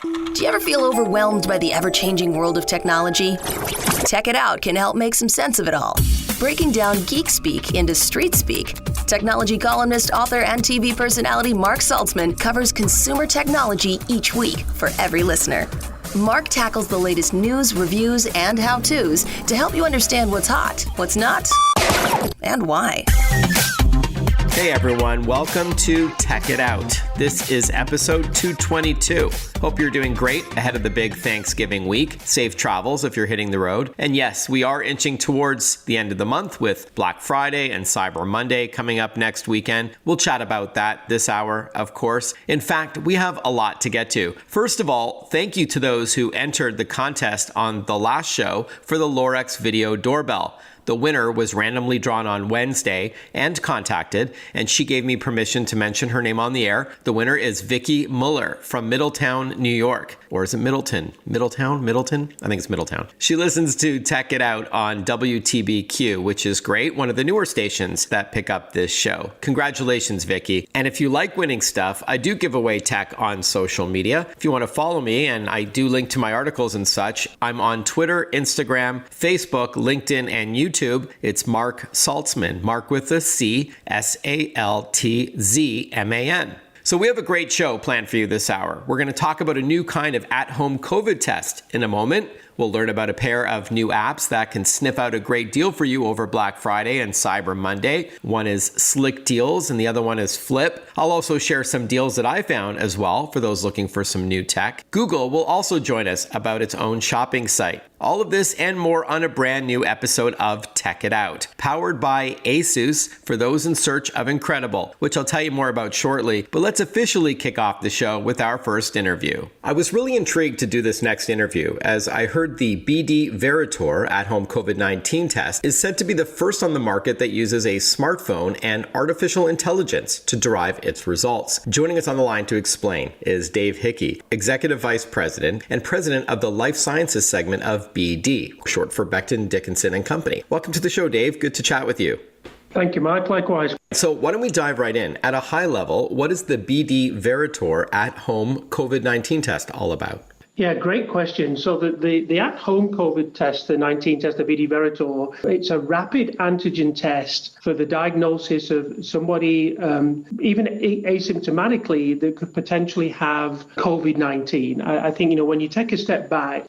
Do you ever feel overwhelmed by the ever-changing world of technology? Tech It Out can help make some sense of it all. Breaking down geek speak into street speak, technology columnist, author, and TV personality Mark Saltzman covers consumer technology each week for every listener. Mark tackles the latest news, reviews, and how-tos to help you understand what's hot, what's not, and why. Hey everyone, welcome to Tech It Out. This is episode 222. Hope you're doing great ahead of the big Thanksgiving week. Safe travels if you're hitting the road. And yes, we are inching towards the end of the month with Black Friday and Cyber Monday coming up next weekend. We'll chat about that this hour, of course. In fact, we have a lot to get to. First of all, thank you to those who entered the contest on the last show for the Lorex Video Doorbell. The winner was randomly drawn on Wednesday and contacted, and she gave me permission to mention her name on the air. The winner is Vicky Muller from Middletown, New York. Or is it Middleton? Middleton? I think it's Middletown. She listens to Tech It Out on WTBQ, which is great, one of the newer stations that pick up this show. Congratulations, Vicky. And if you like winning stuff, I do give away tech on social media. If you want to follow me, and I do link to my articles and such, I'm on Twitter, Instagram, Facebook, LinkedIn, and YouTube. It's Mark Saltzman, Mark with a C, Saltzman. So we have a great show planned for you this hour. We're going to talk about a new kind of at-home COVID test in a moment. We'll learn about a pair of new apps that can sniff out a great deal for you over Black Friday and Cyber Monday. One is Slickdeals and the other one is Flip. I'll also share some deals that I found as well for those looking for some new tech. Google will also join us about its own shopping site. All of this and more on a brand new episode of Tech It Out, powered by Asus for those in search of incredible, which I'll tell you more about shortly. But let's officially kick off the show with our first interview. I was really intrigued to do this next interview as I heard the BD Veritor At-Home COVID-19 test is said to be the first on the market that uses a smartphone and artificial intelligence to derive its results. Joining us on the line to explain is Dave Hickey, Executive Vice President and President of the Life Sciences segment of BD, short for Becton, Dickinson and Company. Welcome to the show, Dave. Good to chat with you. Thank you, Mike. Likewise. So why don't we dive right in? At a high level, what is the BD Veritor At-Home COVID-19 test all about? Yeah, great question. So the at-home COVID test, the 19 test, the BD Veritor, it's a rapid antigen test for the diagnosis of somebody, even asymptomatically, that could potentially have COVID-19. I think, when you take a step back,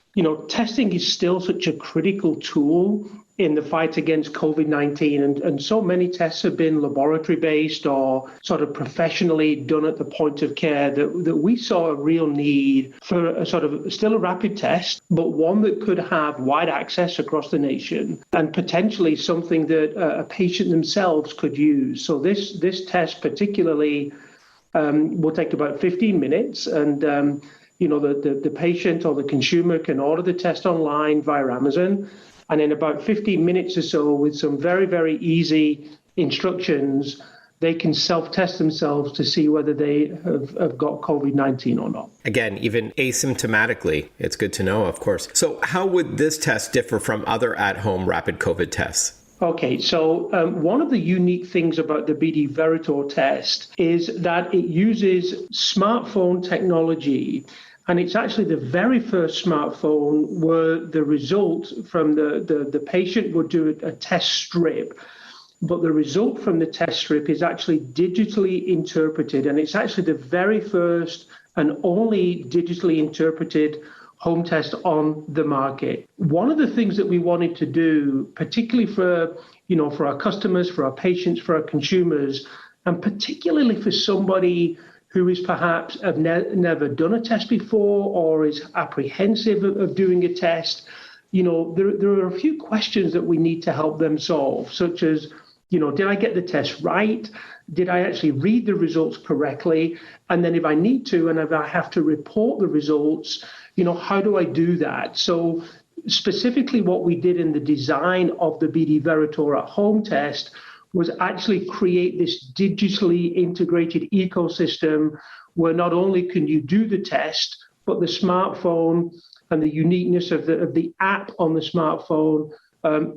testing is still such a critical tool in the fight against COVID-19. And so many tests have been laboratory-based or sort of professionally done at the point of care that we saw a real need for a sort of still a rapid test, but one that could have wide access across the nation and potentially something that a patient themselves could use. So this test particularly will take about 15 minutes and the patient or the consumer can order the test online via Amazon. And in about 15 minutes or so, with some very, very easy instructions, they can self-test themselves to see whether they have got COVID-19 or not. Again, even asymptomatically, it's good to know, of course. So how would this test differ from other at-home rapid COVID tests? Okay, so one of the unique things about the BD Veritor test is that it uses smartphone technology. And it's actually the very first smartphone where the result from the patient would do a test strip, but the result from the test strip is actually digitally interpreted. And it's actually the very first and only digitally interpreted home test on the market. One of the things that we wanted to do, particularly for our customers, for our patients, for our consumers, and particularly for somebody who is perhaps have never done a test before or is apprehensive of doing a test, there are a few questions that we need to help them solve, such as, did I get the test right? Did I actually read the results correctly? And then if I need to, and if I have to report the results, how do I do that? So specifically what we did in the design of the BD Veritor At-Home test was actually create this digitally integrated ecosystem where not only can you do the test, but the smartphone and the uniqueness of the app on the smartphone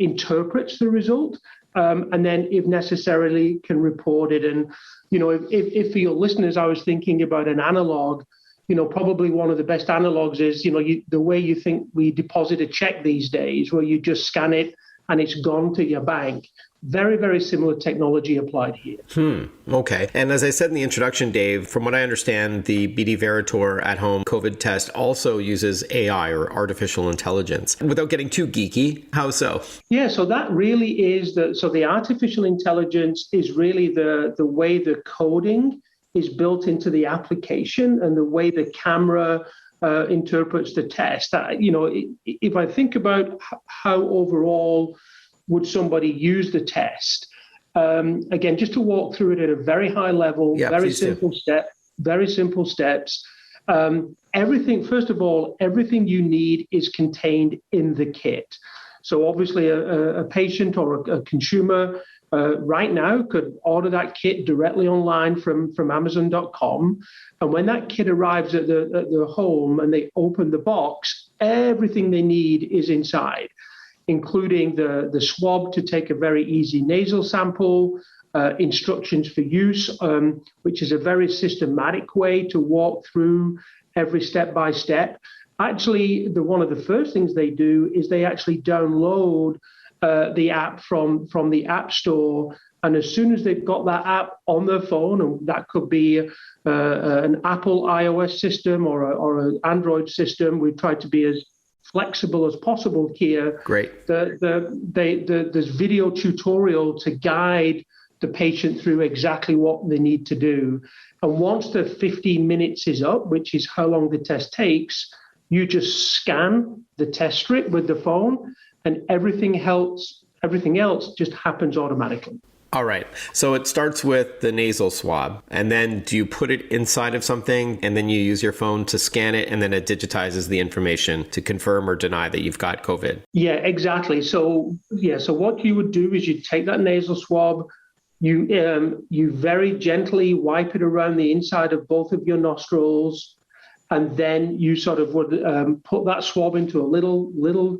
interprets the result, and then if necessarily can report it. And, if for your listeners, I was thinking about an analog, probably one of the best analogs is, the way you think we deposit a check these days, where you just scan it and it's gone to your bank. Very, very similar technology applied here. Okay. And as I said in the introduction, Dave, from what I understand, the BD Veritor At-Home COVID test also uses AI, or artificial intelligence. Without getting too geeky, how so? Yeah, so that really is the artificial intelligence is really the way the coding is built into the application and the way the camera interprets the test. If I think about how overall would somebody use the test, again, just to walk through it at a very high level, very simple steps. First of all, everything you need is contained in the kit. So obviously a patient or a consumer right now could order that kit directly online from Amazon.com. And when that kit arrives at the home and they open the box, everything they need is inside, including the swab to take a very easy nasal sample, instructions for use, which is a very systematic way to walk through every step by step. Actually, one of the first things they do is they actually download the app from the App Store. And as soon as they've got that app on their phone, and that could be an Apple iOS system or an Android system, we've tried to be as flexible as possible here. Great. There's video tutorial to guide the patient through exactly what they need to do. And once the 15 minutes is up, which is how long the test takes, you just scan the test strip with the phone, and everything else just happens automatically. All right. So it starts with the nasal swab, and then do you put it inside of something, and then you use your phone to scan it, and then it digitizes the information to confirm or deny that you've got COVID? Yeah, exactly. So what you would do is you take that nasal swab, you very gently wipe it around the inside of both of your nostrils, and then you sort of would put that swab into a little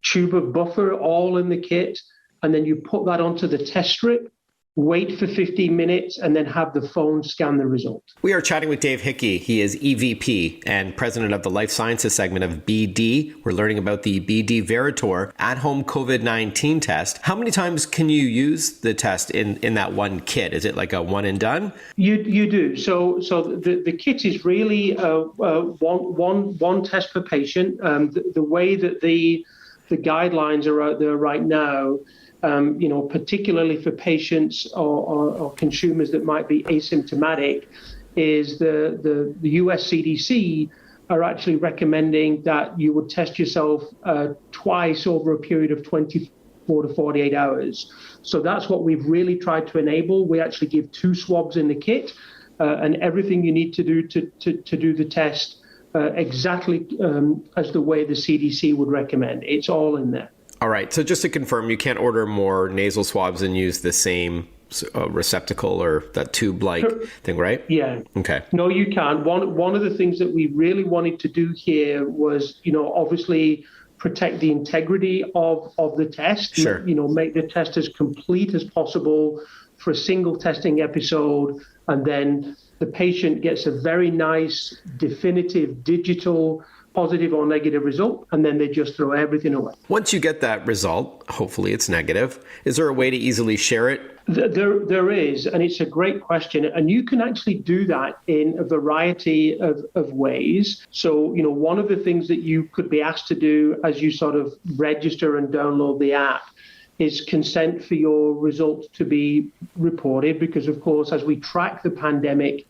tube of buffer all in the kit, and then you put that onto the test strip, wait for 15 minutes, and then have the phone scan the result. We are chatting with Dave Hickey. He is EVP and president of the Life Sciences segment of BD. We're learning about the BD Veritor At-Home COVID-19 test. How many times can you use the test in that one kit? Is it like a one and done? You do. So the kit is really one test per patient. The way that the guidelines are out there right now, particularly for patients or consumers that might be asymptomatic, is the US CDC are actually recommending that you would test yourself twice over a period of 24 to 48 hours. So that's what we've really tried to enable. We actually give 2 swabs in the kit, and everything you need to do to do the test exactly as the way the CDC would recommend. It's all in there. All right. So just to confirm, you can't order more nasal swabs and use the same receptacle or that tube-like thing, right? Yeah. Okay. No, you can't. One of the things that we really wanted to do here was, obviously protect the integrity of the test. Sure. Make the test as complete as possible for a single testing episode, and then the patient gets a very nice, definitive, digital positive or negative result, and then they just throw everything away. Once you get that result, hopefully it's negative, is there a way to easily share it? There is, and it's a great question. And you can actually do that in a variety of ways. So, one of the things that you could be asked to do as you sort of register and download the app is consent for your results to be reported, because, of course, as we track the pandemic,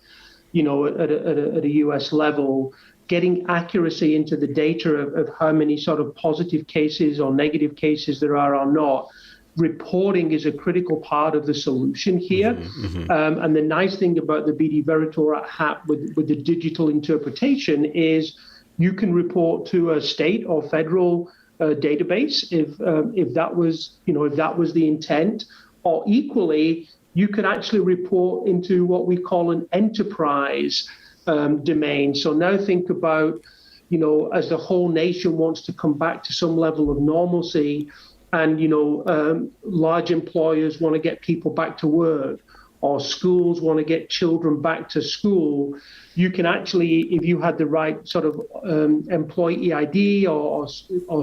at a US level, getting accuracy into the data of how many sort of positive cases or negative cases there are or not, reporting is a critical part of the solution here. Mm-hmm. And the nice thing about the BD Veritor app with the digital interpretation is you can report to a state or federal database if that was the intent, or equally, you can actually report into what we call an enterprise domain. So now think about, as the whole nation wants to come back to some level of normalcy, and large employers want to get people back to work. or schools want to get children back to school, you can actually, if you had the right sort of employee ID or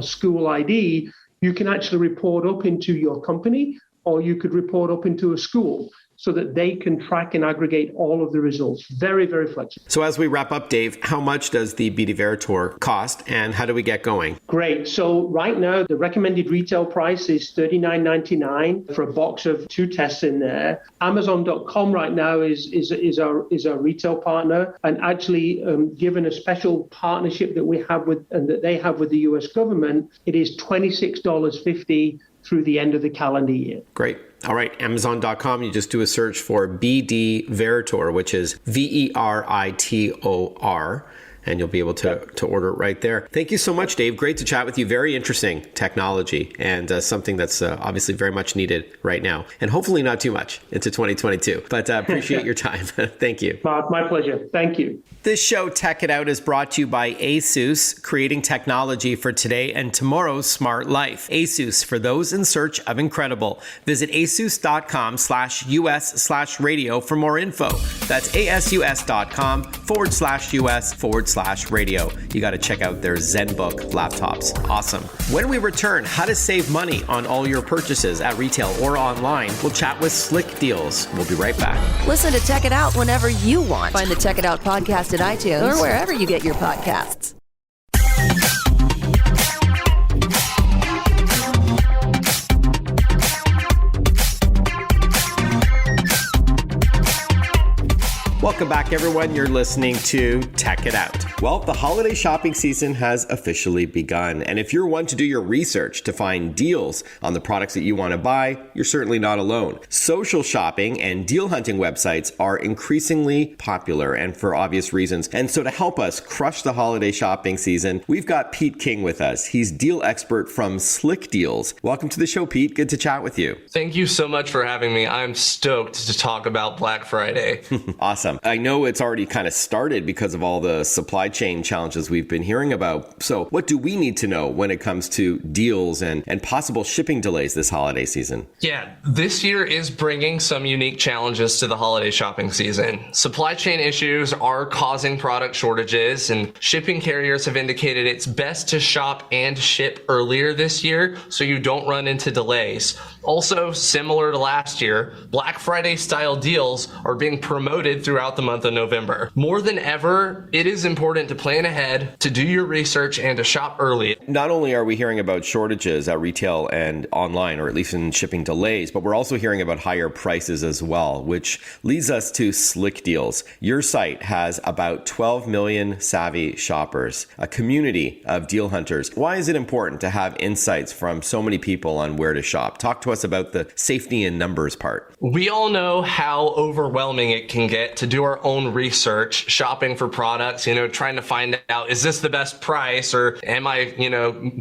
school ID, you can actually report up into your company, or you could report up into a school, so that they can track and aggregate all of the results. Very, very flexible. So as we wrap up, Dave, how much does the BD Veritor cost, and how do we get going? Great. So right now, the recommended retail price is $39.99 for a box of 2 tests in there. Amazon.com right now is our retail partner, and actually given a special partnership that we have with, and that they have with the US government, it is $26.50 through the end of the calendar year. Great. All right, Amazon.com, you just do a search for BD Veritor, which is Veritor, and you'll be able to order it right there. Thank you so much, Dave. Great to chat with you. Very interesting technology, and something that's obviously very much needed right now, and hopefully not too much into 2022. But appreciate your time. Thank you. My pleasure. Thank you. This show, Tech It Out, is brought to you by ASUS, creating technology for today and tomorrow's smart life. ASUS, for those in search of incredible. Visit asus.com/US/radio for more info. That's asus.com/US/radio. You got to check out their ZenBook laptops. Awesome. When we return, how to save money on all your purchases at retail or online. We'll chat with Slickdeals. We'll be right back. Listen to Tech It Out whenever you want. Find the Tech It Out podcast at iTunes or wherever you get your podcasts. Welcome back, everyone. You're listening to Tech It Out. Well, the holiday shopping season has officially begun. And if you're one to do your research to find deals on the products that you want to buy, you're certainly not alone. Social shopping and deal hunting websites are increasingly popular, and for obvious reasons. And so to help us crush the holiday shopping season, we've got Pete King with us. He's deal expert from Slickdeals. Welcome to the show, Pete. Good to chat with you. Thank you so much for having me. I'm stoked to talk about Black Friday. Awesome. I know it's already kind of started because of all the supply chain challenges we've been hearing about. So what do we need to know when it comes to deals and possible shipping delays this holiday season? Yeah, this year is bringing some unique challenges to the holiday shopping season. Supply chain issues are causing product shortages, and shipping carriers have indicated it's best to shop and ship earlier this year so you don't run into delays. Also, similar to last year, Black Friday style deals are being promoted throughout the month of November. More than ever, it is important to plan ahead, to do your research, and to shop early. Not only are we hearing about shortages at retail and online, or at least in shipping delays, but we're also hearing about higher prices as well, which leads us to Slickdeals. Your site has about 12 million savvy shoppers, a community of deal hunters. Why is it important to have insights from so many people on where to shop? Talk to us about the safety in numbers part. We all know how overwhelming it can get to do our own research, shopping for products, trying to find out, is this the best price, or am I,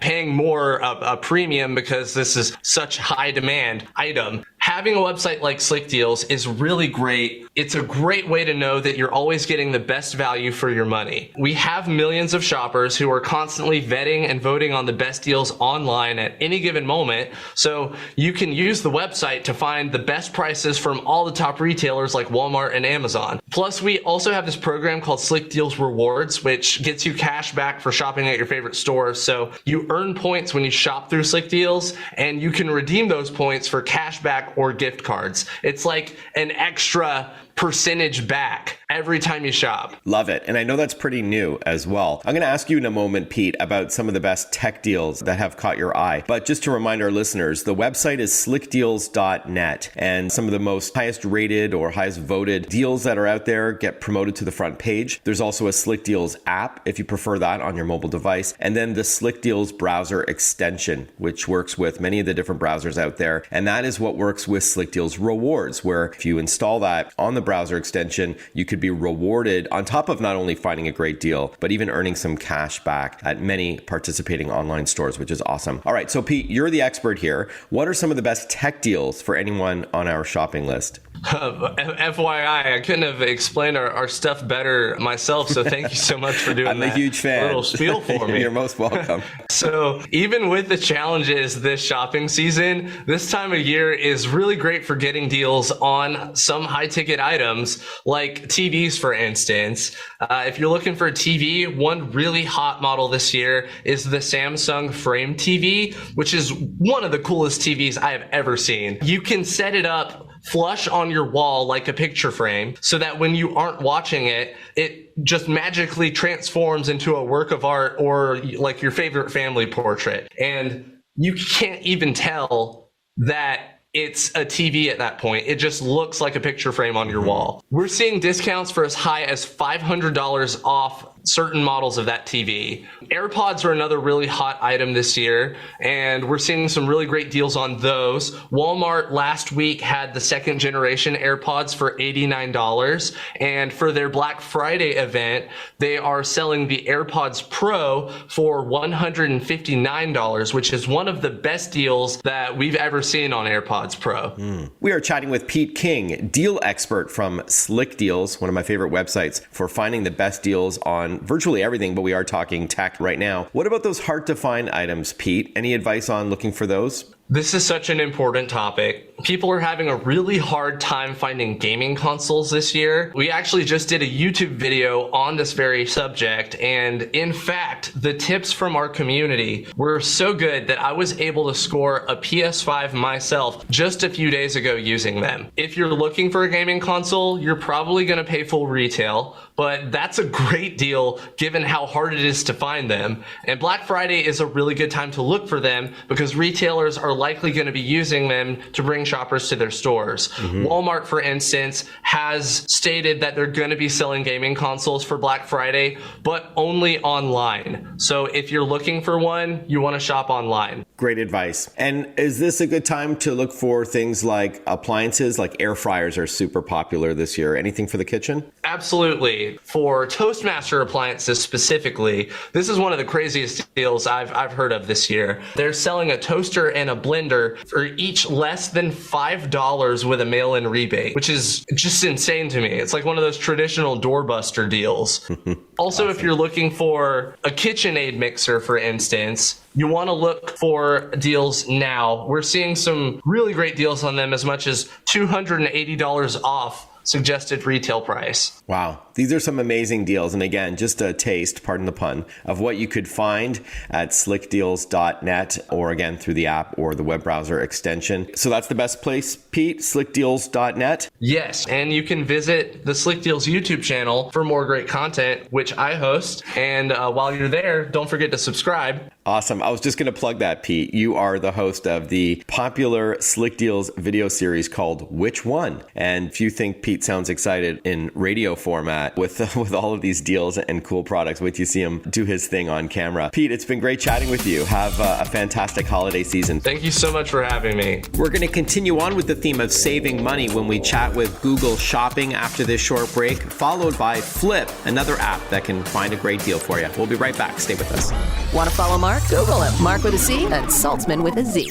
paying more a premium because this is such high demand item? Having a website like Slickdeals is really great. It's a great way to know that you're always getting the best value for your money. We have millions of shoppers who are constantly vetting and voting on the best deals online at any given moment. So you can use the website to find the best prices from all the top retailers like Walmart and Amazon. Plus, we also have this program called Slickdeals Rewards, which gets you cash back for shopping at your favorite stores. So you earn points when you shop through Slickdeals, and you can redeem those points for cash back or gift cards. It's like an extra percentage back every time you shop. Love it. And I know that's pretty new as well. I'm going to ask you in a moment, Pete, about some of the best tech deals that have caught your eye. But just to remind our listeners, the website is slickdeals.net, and some of the most highest rated or highest voted deals that are out there get promoted to the front page. There's also a Slickdeals app if you prefer that on your mobile device. And then the Slickdeals browser extension, which works with many of the different browsers out there. And that is what works with Slickdeals Rewards, where if you install that on the browser extension, you could be rewarded on top of not only finding a great deal, but even earning some cash back at many participating online stores, which is awesome. All right, so Pete, you're the expert here. What are some of the best tech deals for anyone on our shopping list? FYI, I couldn't have explained our stuff better myself, so thank you so much for doing I'm a huge fan. Little spiel for me. You're most welcome. So even with the challenges this shopping season, this time of year is really great for getting deals on some high-ticket items like TVs, for instance. If you're looking for a TV, one really hot model this year is the Samsung Frame TV, which is one of the coolest TVs I have ever seen. You can set it up flush on your wall like a picture frame so that when you aren't watching it, it just magically transforms into a work of art or like your favorite family portrait. And you can't even tell that it's a TV at that point. It just looks like a picture frame on your wall. We're seeing discounts for as high as $500 off certain models of that TV. AirPods are another really hot item this year, and we're seeing some really great deals on those. Walmart last week had the second generation AirPods for $89, and for their Black Friday event, they are selling the AirPods Pro for $159, which is one of the best deals that we've ever seen on AirPods Pro. We are chatting with Pete King, deal expert from Slickdeals, one of my favorite websites for finding the best deals on virtually everything, but we are talking tech right now. What about those hard to find items, Pete? Any advice on looking for those? This is such an important topic. People are having a really hard time finding gaming consoles this year. We actually just did a YouTube video on this very subject, and in fact, the tips from our community were so good that I was able to score a PS5 myself just a few days ago using them. If you're looking for a gaming console, you're probably going to pay full retail, but that's a great deal given how hard it is to find them. And Black Friday is a really good time to look for them because retailers are likely going to be using them to bring shoppers to their stores. Walmart, for instance, has stated that they're going to be selling gaming consoles for Black Friday, but only online. So if you're looking for one, you want to shop online. Great advice. And is this a good time to look for things like appliances? Like air fryers are super popular this year. Anything for the kitchen? Absolutely. For Toastmaster appliances specifically, this is one of the craziest deals I've heard of this year. They're selling a toaster and a blender for each less than $5 with a mail-in rebate, which is just insane to me. It's like one of those traditional doorbuster deals. Also, if you're looking for a KitchenAid mixer, for instance, you want to look for deals now. We're seeing some really great deals on them, as much as $280 off suggested retail price. Wow. These are some amazing deals. And again, just a taste, pardon the pun, of what you could find at slickdeals.net or again through the app or the web browser extension. So that's the best place, Pete, slickdeals.net? Yes. And you can visit the Slickdeals YouTube channel for more great content, which I host. And while you're there, don't forget to subscribe. Awesome. I was just going to plug that, Pete. You are the host of the popular Slickdeals video series called Which One? And if you think Pete sounds excited in radio format with all of these deals and cool products, wait till you see him do his thing on camera. Pete, it's been great chatting with you. Have a fantastic holiday season. Thank you so much for having me. We're going to continue on with the theme of saving money when we chat with Google Shopping after this short break, followed by Flip, another app that can find a great deal for you. We'll be right back. Stay with us. Want to follow Mark? Google him. Mark with a C and Saltzman with a Z.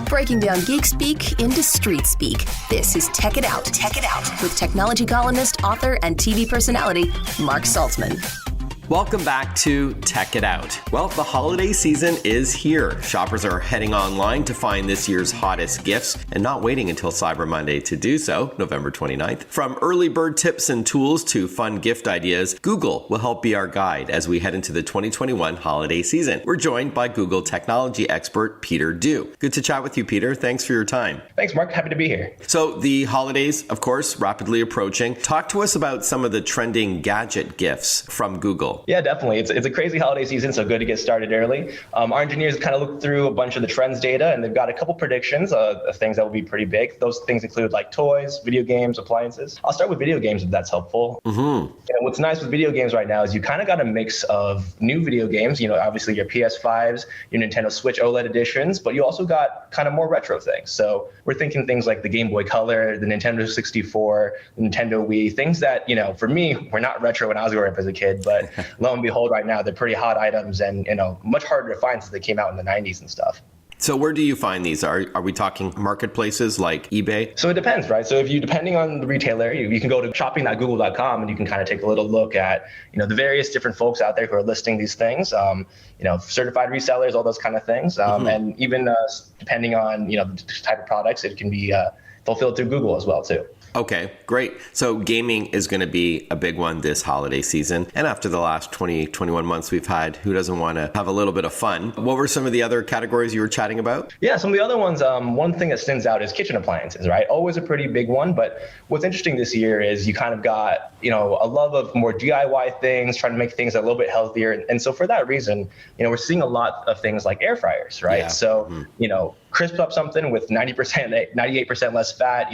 Breaking down geek speak into street speak. This is Tech It Out. Tech It Out with technology columnist, author, and TV personality Mark Saltzman. Welcome back to Tech It Out. Well, the holiday season is here. Shoppers are heading online to find this year's hottest gifts and not waiting until Cyber Monday to do so, November 29th. From early bird tips and tools to fun gift ideas, Google will help be our guide as we head into the 2021 holiday season. We're joined by Google technology expert Peter Du. Good to chat with you, Peter. Thanks for your time. Thanks, Mark. Happy to be here. So the holidays, of course, rapidly approaching. Talk to us about some of the trending gadget gifts from Google. Google. Yeah, definitely. It's a crazy holiday season, so good to get started early. Our engineers kind of looked through a bunch of the trends data, and they've got a couple predictions of things that will be pretty big. Those things include like toys, video games, appliances. I'll start with video games if that's helpful. What's nice with video games right now is you kind of got a mix of new video games, obviously your PS5s, your Nintendo Switch OLED editions, but you also got kind of more retro things. So we're thinking things like the Game Boy Color, the Nintendo 64, the Nintendo Wii, things that, for me, were not retro when I was growing up as a kid, but lo and behold, right now, they're pretty hot items and, much harder to find since they came out in the 90s and stuff. So where do you find these? Are we talking marketplaces like eBay? So it depends, right? So depending on the retailer, you can go to shopping.google.com and you can kind of take a little look at, the various different folks out there who are listing these things, certified resellers, all those kind of things. And even depending on, the type of products, it can be fulfilled through Google as well, too. Okay, great. So gaming is going to be a big one this holiday season. And after the last 21 months we've had, who doesn't want to have a little bit of fun? What were some of the other categories you were chatting about? Yeah, some of the other ones, one thing that stands out is kitchen appliances, right? Always a pretty big one. But what's interesting this year is you kind of got, a love of more DIY things, trying to make things a little bit healthier. And so for that reason, we're seeing a lot of things like air fryers, right? Yeah. So, crisp up something with 98% less fat,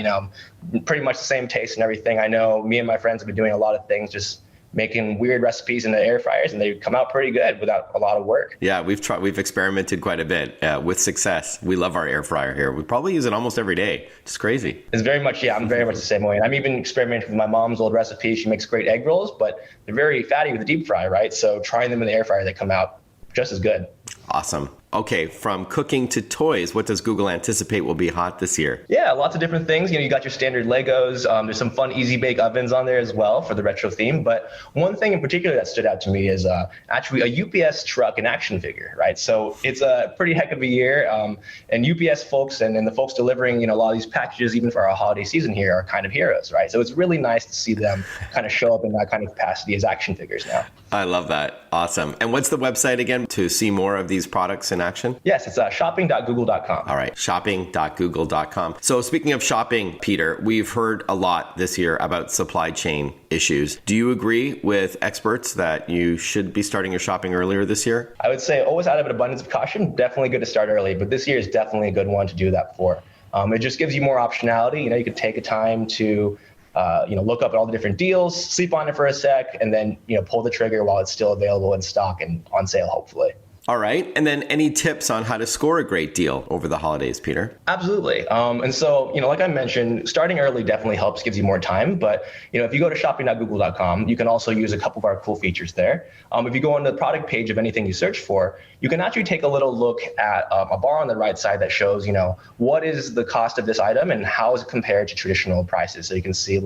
pretty much the same taste and everything. I know me and my friends have been doing a lot of things, just making weird recipes in the air fryers, and they come out pretty good without a lot of work. Yeah, we've experimented quite a bit with success. We love our air fryer here. We probably use it almost every day. It's crazy. It's very much, I'm very much the same way. And I'm even experimenting with my mom's old recipe. She makes great egg rolls, but they're very fatty with the deep fry, right? So trying them in the air fryer, they come out just as good. Awesome. Okay, from cooking to toys, what does Google anticipate will be hot this year? Yeah, lots of different things. You got your standard Legos. There's some fun easy bake ovens on there as well for the retro theme. But one thing in particular that stood out to me is actually a UPS truck and action figure, right? So it's a pretty heck of a year. And UPS folks and the folks delivering, a lot of these packages, even for our holiday season here, are kind of heroes, right? So it's really nice to see them kind of show up in that kind of capacity as action figures now. I love that. Awesome. And what's the website again to see more of these products in action? Yes, it's shopping.google.com. All right, shopping.google.com. So speaking of shopping, Peter, we've heard a lot this year about supply chain issues. Do you agree with experts that you should be starting your shopping earlier this year? I would say always out of an abundance of caution, definitely good to start early, but this year is definitely a good one to do that for. It just gives you more optionality. You can take a time to look up at all the different deals, sleep on it for a sec, and then, pull the trigger while it's still available in stock and on sale, hopefully. All right. And then any tips on how to score a great deal over the holidays, Peter? Absolutely. And so, like I mentioned, starting early definitely helps, gives you more time. But, if you go to shopping.google.com, you can also use a couple of our cool features there. If you go on the product page of anything you search for, you can actually take a little look at a bar on the right side that shows, what is the cost of this item and how is it compared to traditional prices. So you can see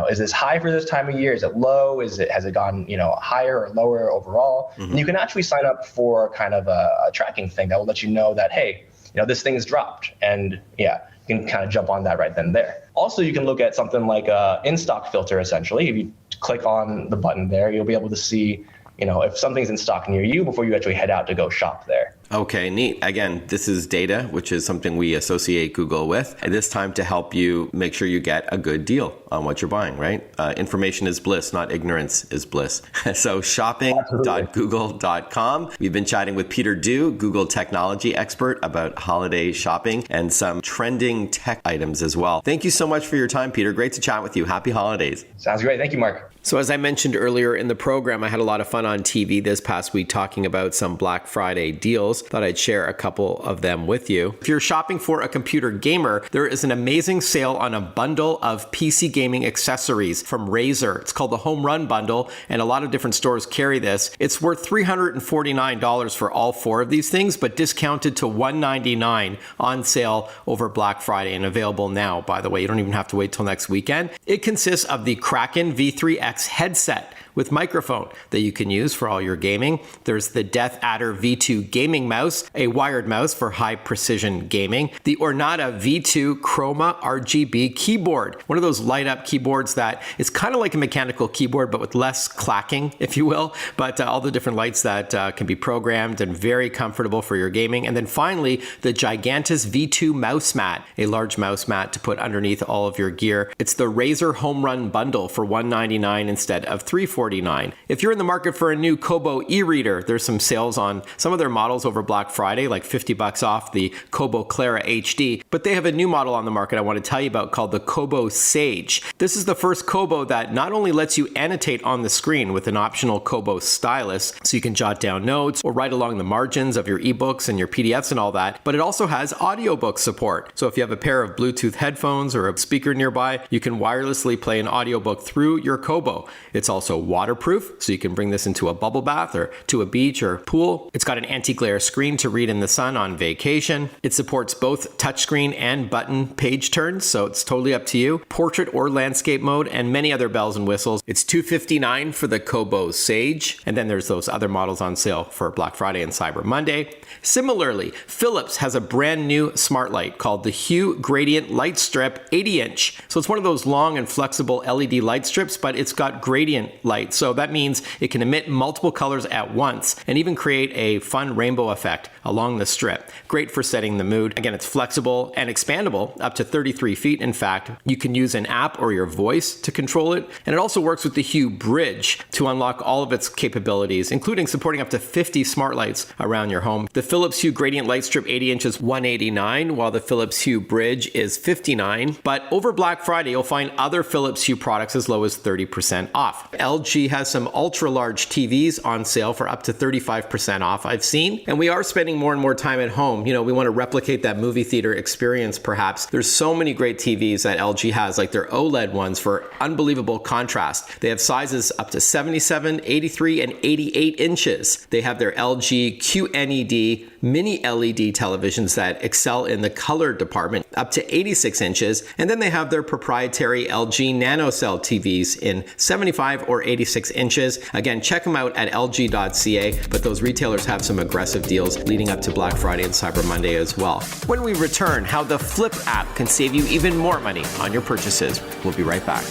is this high for this time of year? Is it low? Has it gone, higher or lower overall? Mm-hmm. And you can actually sign up for kind of a tracking thing that will let you know that, hey, this thing is dropped. And yeah, you can kind of jump on that right then and there. Also, you can look at something like a in-stock filter, essentially. If you click on the button there, you'll be able to see, if something's in stock near you before you actually head out to go shop there. Okay, neat. Again, this is data, which is something we associate Google with. And this time to help you make sure you get a good deal on what you're buying, right? Information is bliss, not ignorance is bliss. So shopping.google.com. We've been chatting with Peter Dew, Google technology expert, about holiday shopping and some trending tech items as well. Thank you so much for your time, Peter. Great to chat with you. Happy holidays. Sounds great. Thank you, Mark. So as I mentioned earlier in the program, I had a lot of fun on TV this past week talking about some Black Friday deals. Thought I'd share a couple of them with you. If you're shopping for a computer gamer, there is an amazing sale on a bundle of PC gaming accessories from Razer. It's called the Home Run Bundle, and a lot of different stores carry this. It's worth $349 for all four of these things, but discounted to $199 on sale over Black Friday and available now, by the way. You don't even have to wait till next weekend. It consists of the Kraken V3X headset with microphone that you can use for all your gaming. There's the Death Adder V2 gaming mouse, a wired mouse for high precision gaming. The Ornata V2 Chroma RGB keyboard, one of those light up keyboards that is kind of like a mechanical keyboard, but with less clacking, if you will. But all the different lights that can be programmed and very comfortable for your gaming. And then finally, the Gigantus V2 mouse mat, a large mouse mat to put underneath all of your gear. It's the Razer Home Run Bundle for $199 instead of $349. $449. If you're in the market for a new Kobo e-reader, there's some sales on some of their models over Black Friday, like $50 off the Kobo Clara HD. But they have a new model on the market I want to tell you about called the Kobo Sage. This is the first Kobo that not only lets you annotate on the screen with an optional Kobo stylus, so you can jot down notes or write along the margins of your ebooks and your PDFs and all that, but it also has audiobook support. So if you have a pair of Bluetooth headphones or a speaker nearby, you can wirelessly play an audiobook through your Kobo. It's also waterproof, so you can bring this into a bubble bath or to a beach or pool. It's got an anti-glare screen to read in the sun on vacation. It supports both touchscreen and button page turns, so it's totally up to you. Portrait or landscape mode and many other bells and whistles. It's $259 for the Kobo Sage, and then there's those other models on sale for Black Friday and Cyber Monday. Similarly, Philips has a brand new smart light called the Hue Gradient Light Strip 80-inch. So it's one of those long and flexible LED light strips, but it's got gradient light. So that means it can emit multiple colors at once and even create a fun rainbow effect along the strip. Great for setting the mood. Again, it's flexible and expandable up to 33 feet. In fact, you can use an app or your voice to control it. And it also works with the Hue Bridge to unlock all of its capabilities, including supporting up to 50 smart lights around your home. The Philips Hue Gradient Light Strip 80-inch is $189, while the Philips Hue Bridge is $59. But over Black Friday, you'll find other Philips Hue products as low as 30% off. LG has some ultra-large TVs on sale for up to 35% off, I've seen. And we are spending more and more time at home. You know, we want to replicate that movie theater experience, perhaps. There's so many great TVs that LG has, like their OLED ones for unbelievable contrast. They have sizes up to 77, 83, and 88 inches. They have their LG QNED mini LED televisions that excel in the color department, up to 86 inches. And then they have their proprietary LG NanoCell TVs in 75 or 86 inches. Again, check them out at lg.ca, but those retailers have some aggressive deals leading up to Black Friday and Cyber Monday as well. When we return, how the Flip app can save you even more money on your purchases. We'll be right back.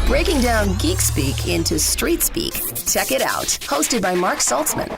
Breaking down geek speak into street speak. Check it out. Hosted by Mark Saltzman.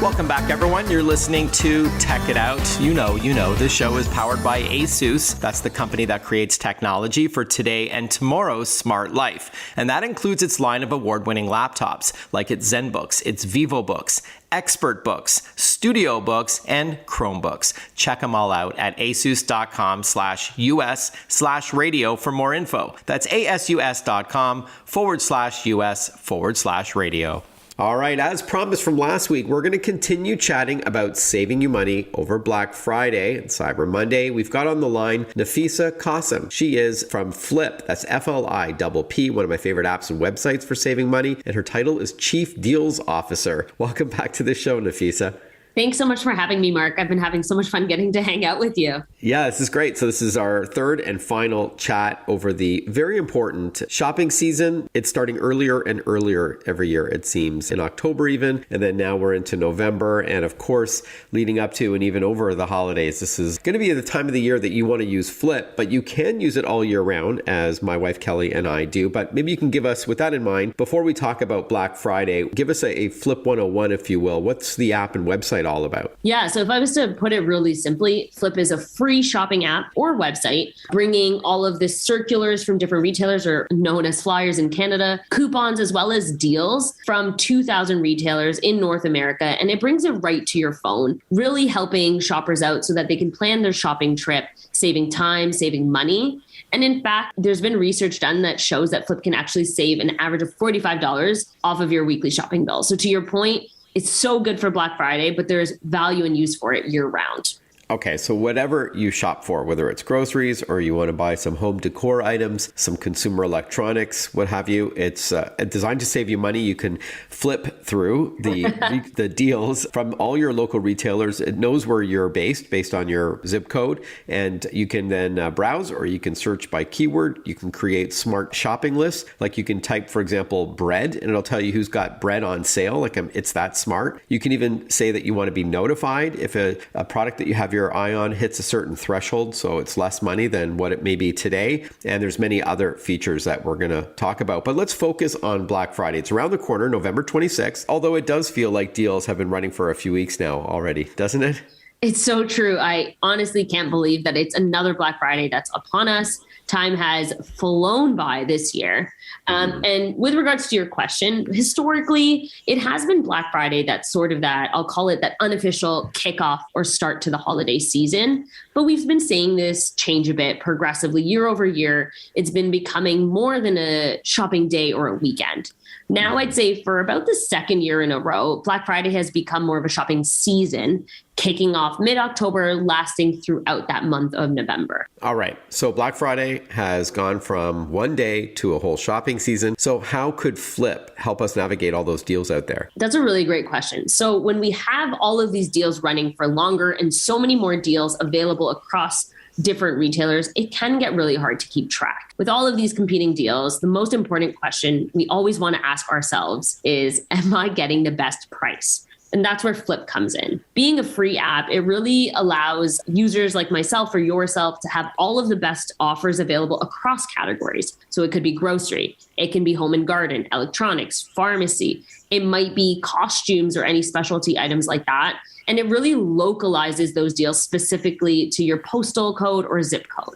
Welcome back, everyone. You're listening to Tech It Out. You know, this show is powered by ASUS. That's the company that creates technology for today and tomorrow's smart life. And that includes its line of award-winning laptops, like its ZenBooks, its VivoBooks, ExpertBooks, StudioBooks, and Chromebooks. Check them all out at asus.com/US/radio for more info. That's asus.com/US/radio. All right, as promised from last week, we're going to continue chatting about saving you money over Black Friday and Cyber Monday. We've got on the line Nafisa Qasim. She is from Flip, that's FLIPP, one of my favorite apps and websites for saving money, and her title is Chief Deals Officer. Welcome back to the show, Nafisa. Thanks so much for having me, Mark. I've been having so much fun getting to hang out with you. Yeah, this is great. So this is our third and final chat over the very important shopping season. It's starting earlier and earlier every year, it seems, in October even. And then now we're into November. And of course, leading up to and even over the holidays, this is going to be the time of the year that you want to use Flip, but you can use it all year round, as my wife Kelly and I do. But maybe you can give us, with that in mind, before we talk about Black Friday, give us a Flip 101, if you will. What's the app and website all about? Yeah, so if I was to put it really simply, Flip is a free shopping app or website bringing all of the circulars from different retailers, or known as flyers in Canada, coupons, as well as deals from 2,000 retailers in North America. And it brings it right to your phone, really helping shoppers out so that they can plan their shopping trip, saving time, saving money. And in fact, there's been research done that shows that Flip can actually save an average of $45 off of your weekly shopping bill. So to your point, it's so good for Black Friday, but there's value and use for it year round. Okay, so whatever you shop for, whether it's groceries or you want to buy some home decor items, some consumer electronics, what have you, it's designed to save you money. You can flip through the deals from all your local retailers. It knows where you're based on your zip code, and you can then browse, or you can search by keyword. You can create smart shopping lists. Like you can type, for example, bread, and it'll tell you who's got bread on sale. Like it's that smart. You can even say that you want to be notified if a product that you have your eye on hits a certain threshold, so it's less money than what it may be today. And there's many other features that we're going to talk about. But let's focus on Black Friday. It's around the corner, November 26th, although it does feel like deals have been running for a few weeks now already, doesn't it? It's so true. I honestly can't believe that it's another Black Friday that's upon us. Time has flown by this year. And with regards to your question, historically, it has been Black Friday that's sort of that, I'll call it that unofficial kickoff or start to the holiday season. But we've been seeing this change a bit progressively year over year. It's been becoming more than a shopping day or a weekend. Now, I'd say for about the second year in a row, Black Friday has become more of a shopping season, kicking off mid-October, lasting throughout that month of November. All right. So Black Friday has gone from one day to a whole shopping season. So how could Flip help us navigate all those deals out there? That's a really great question. So when we have all of these deals running for longer and so many more deals available across different retailers, it can get really hard to keep track. With all of these competing deals, the most important question we always want to ask ourselves is, am I getting the best price? And that's where Flip comes in. Being a free app, it really allows users like myself or yourself to have all of the best offers available across categories. So it could be grocery, it can be home and garden, electronics, pharmacy, it might be costumes or any specialty items like that. And it really localizes those deals specifically to your postal code or zip code.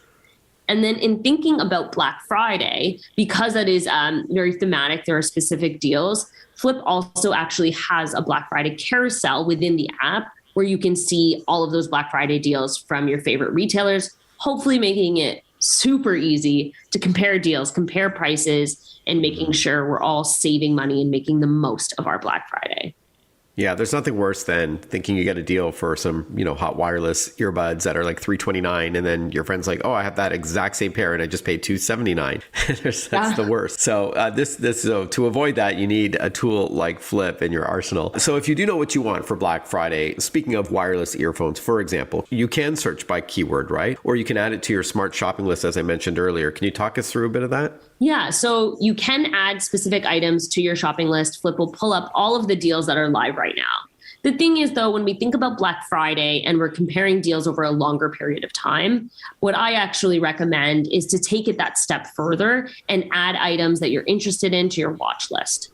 And then in thinking about Black Friday, because that is very thematic, there are specific deals, Flip also actually has a Black Friday carousel within the app where you can see all of those Black Friday deals from your favorite retailers, hopefully making it super easy to compare deals, compare prices, and making sure we're all saving money and making the most of our Black Friday. Yeah, there's nothing worse than thinking you get a deal for some, hot wireless earbuds that are like $329, and then your friend's like, "Oh, I have that exact same pair, and I just paid $279." That's the worst. So so to avoid that, you need a tool like Flip in your arsenal. So if you do know what you want for Black Friday, speaking of wireless earphones, for example, you can search by keyword, right? Or you can add it to your smart shopping list, as I mentioned earlier. Can you talk us through a bit of that? Yeah, so you can add specific items to your shopping list. Flip will pull up all of the deals that are live right now. The thing is, though, when we think about Black Friday and we're comparing deals over a longer period of time, what I actually recommend is to take it that step further and add items that you're interested in to your watch list.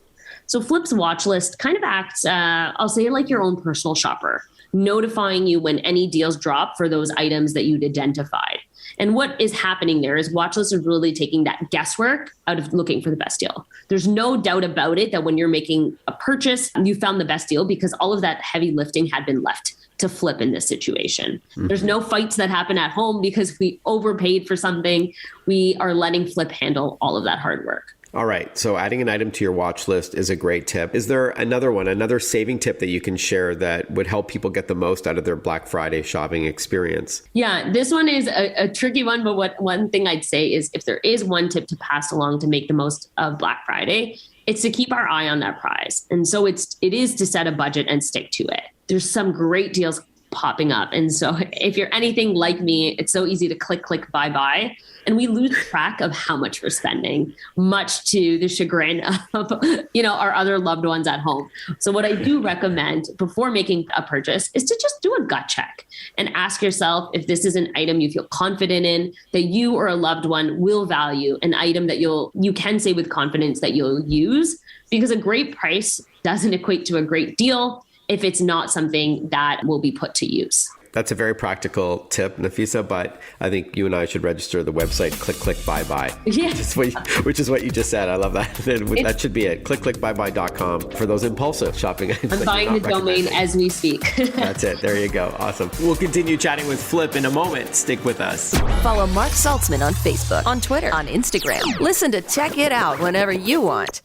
So Flip's watch list kind of acts, I'll say, like your own personal shopper, notifying you when any deals drop for those items that you'd identified. And what is happening there is Watchlist is really taking that guesswork out of looking for the best deal. There's no doubt about it that when you're making a purchase, you found the best deal because all of that heavy lifting had been left to Flip in this situation. Mm-hmm. There's no fights that happen at home because we overpaid for something. We are letting Flip handle all of that hard work. All right. So adding an item to your watch list is a great tip. Is there another saving tip that you can share that would help people get the most out of their Black Friday shopping experience? Yeah, this one is a tricky one. But one thing I'd say is if there is one tip to pass along to make the most of Black Friday, it's to keep our eye on that prize. And so it is to set a budget and stick to it. There's some great deals popping up. And so if you're anything like me, it's so easy to click, buy. And we lose track of how much we're spending, much to the chagrin of, our other loved ones at home. So what I do recommend before making a purchase is to just do a gut check and ask yourself if this is an item you feel confident in, that you or a loved one will value, an item that you can say with confidence that you'll use, because a great price doesn't equate to a great deal if it's not something that will be put to use. That's a very practical tip, Nafisa, but I think you and I should register the website click, buy. Yeah. Which is what you just said. I love that. That should be it. clickbuybuy.com for those impulsive shopping items. I'm buying the domain as we speak. That's it. There you go. Awesome. We'll continue chatting with Flip in a moment. Stick with us. Follow Mark Saltzman on Facebook, on Twitter, on Instagram. Listen to Check It Out whenever you want.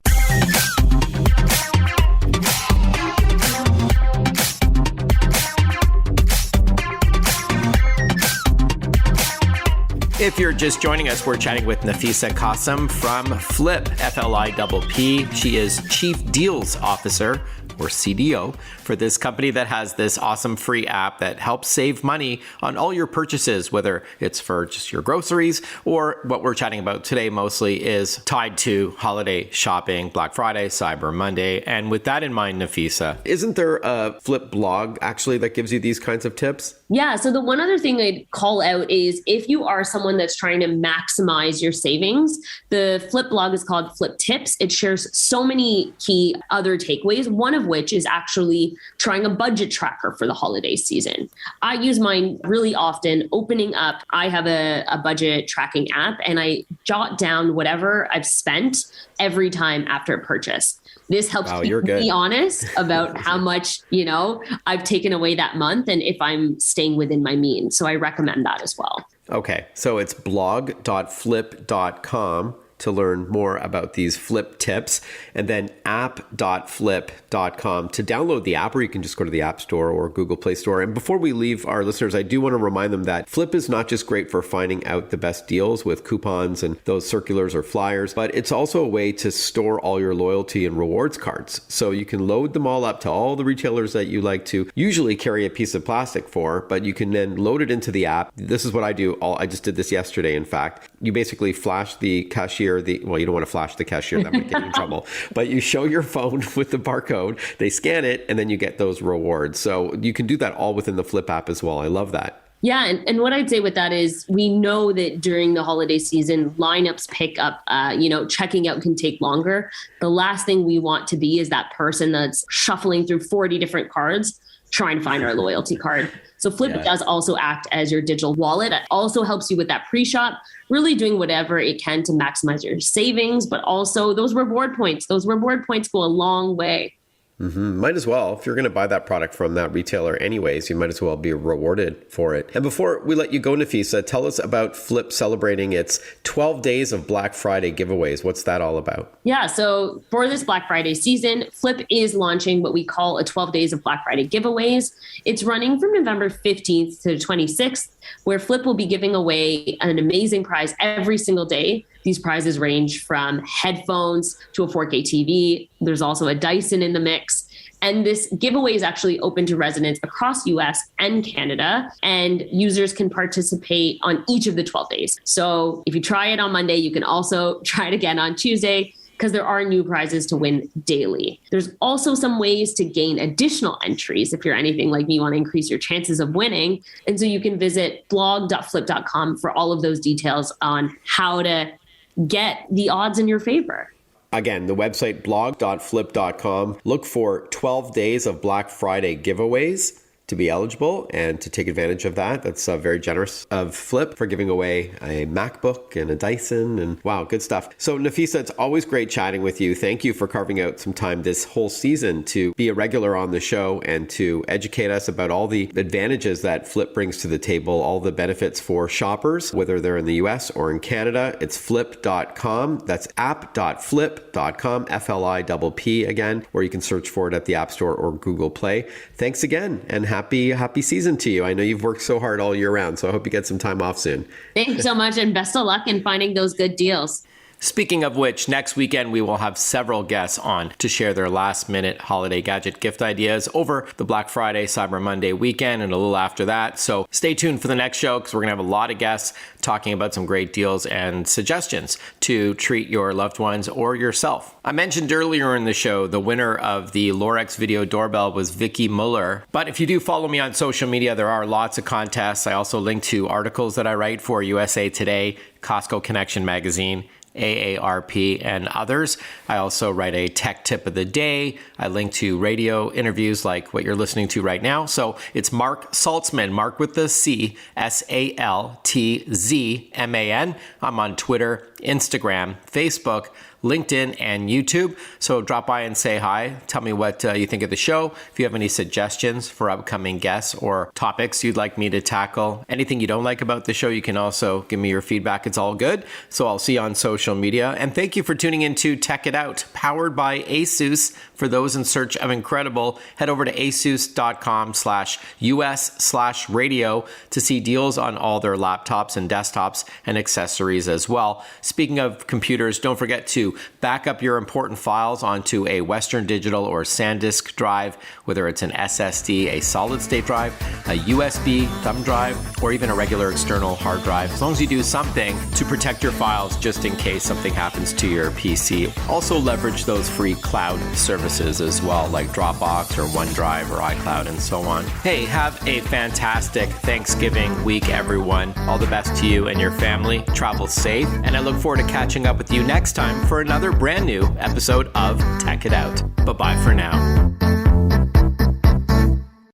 If you're just joining us, we're chatting with Nafisa Qasim from Flip, FLIPP. She is Chief Deals Officer, or CDO, for this company that has this awesome free app that helps save money on all your purchases, whether it's for just your groceries or what we're chatting about today mostly is tied to holiday shopping, Black Friday, Cyber Monday. And with that in mind, Nafisa, isn't there a Flip blog actually that gives you these kinds of tips? Yeah. So the one other thing I'd call out is if you are someone that's trying to maximize your savings, the Flip blog is called Flip Tips. It shares so many key other takeaways, one of which is actually trying a budget tracker for the holiday season. I use mine really often. Opening up, I have a budget tracking app and I jot down whatever I've spent every time after a purchase. This helps be honest about how much, I've taken away that month and if I'm staying within my means. So I recommend that as well. Okay, so it's blog.flip.com to learn more about these flip tips, and then app.flip.com to download the app, or you can just go to the App Store or Google Play Store. And before we leave our listeners, I do want to remind them that Flip is not just great for finding out the best deals with coupons and those circulars or flyers, but it's also a way to store all your loyalty and rewards cards. So you can load them all up to all the retailers that you like to usually carry a piece of plastic for, but you can then load it into the app. This is what I do. I just did this yesterday, in fact. You basically flash the cashier, well, you don't want to flash the cashier, that might get you in trouble, but you show your phone with the barcode, they scan it, and then you get those rewards. So you can do that all within the Flip app as well. I love that. Yeah. And what I'd say with that is we know that during the holiday season, lineups pick up, checking out can take longer. The last thing we want to be is that person that's shuffling through 40 different cards trying to find our loyalty card. So Flip does also act as your digital wallet. It also helps you with that pre-shop, really doing whatever it can to maximize your savings, but also those reward points. Those reward points go a long way. Mm-hmm. Might as well. If you're going to buy that product from that retailer anyways, you might as well be rewarded for it. And before we let you go, Nafisa, tell us about Flip celebrating its 12 days of Black Friday giveaways. What's that all about? Yeah, so for this Black Friday season, Flip is launching what we call a 12 days of Black Friday giveaways. It's running from November 15th to 26th, where Flip will be giving away an amazing prize every single day. These prizes range from headphones to a 4K TV. There's also a Dyson in the mix. And this giveaway is actually open to residents across US and Canada, and users can participate on each of the 12 days. So if you try it on Monday, you can also try it again on Tuesday, because there are new prizes to win daily. There's also some ways to gain additional entries if you're anything like me, want to increase your chances of winning. And so you can visit blog.flip.com for all of those details on how to get the odds in your favor. Again, the website blog.flip.com. Look for 12 days of Black Friday giveaways to be eligible and to take advantage of that. That's very generous of Flip for giving away a MacBook and a Dyson, and wow, good stuff. So Nafisa, it's always great chatting with you. Thank you for carving out some time this whole season to be a regular on the show and to educate us about all the advantages that Flip brings to the table, all the benefits for shoppers, whether they're in the US or in Canada. It's flip.com. That's app.flip.com, F-L-I-P-P again, or you can search for it at the App Store or Google Play. Thanks again, and happy season to you. I know you've worked so hard all year round, so I hope you get some time off soon. Thanks so much, and best of luck in finding those good deals. Speaking of which, next weekend we will have several guests on to share their last-minute holiday gadget gift ideas over the Black Friday, Cyber Monday weekend and a little after that. So stay tuned for the next show, because we're going to have a lot of guests talking about some great deals and suggestions to treat your loved ones or yourself. I mentioned earlier in the show the winner of the Lorex video doorbell was Vicky Muller. But if you do follow me on social media, there are lots of contests. I also link to articles that I write for USA Today, Costco Connection Magazine, AARP, and others. I also write a tech tip of the day. I link to radio interviews like what you're listening to right now. So it's Mark Saltzman, Mark with the C, Saltzman. I'm on Twitter, Instagram, Facebook, LinkedIn, and YouTube. So drop by and say hi. Tell me what you think of the show. If you have any suggestions for upcoming guests or topics you'd like me to tackle, anything you don't like about the show, you can also give me your feedback. It's all good. So I'll see you on social media. And thank you for tuning in to Tech It Out, powered by ASUS. For those in search of incredible, head over to asus.com/US/radio to see deals on all their laptops and desktops and accessories as well. Speaking of computers, don't forget to back up your important files onto a Western Digital or SanDisk drive, whether it's an SSD, a solid state drive, a USB thumb drive, or even a regular external hard drive, as long as you do something to protect your files just in case something happens to your PC. Also leverage those free cloud services as well, like Dropbox or OneDrive or iCloud and so on. Hey, have a fantastic Thanksgiving week, everyone. All the best to you and your family. Travel safe, and I look forward to catching up with you next time for another brand new episode of Tech It Out. Bye-bye for now.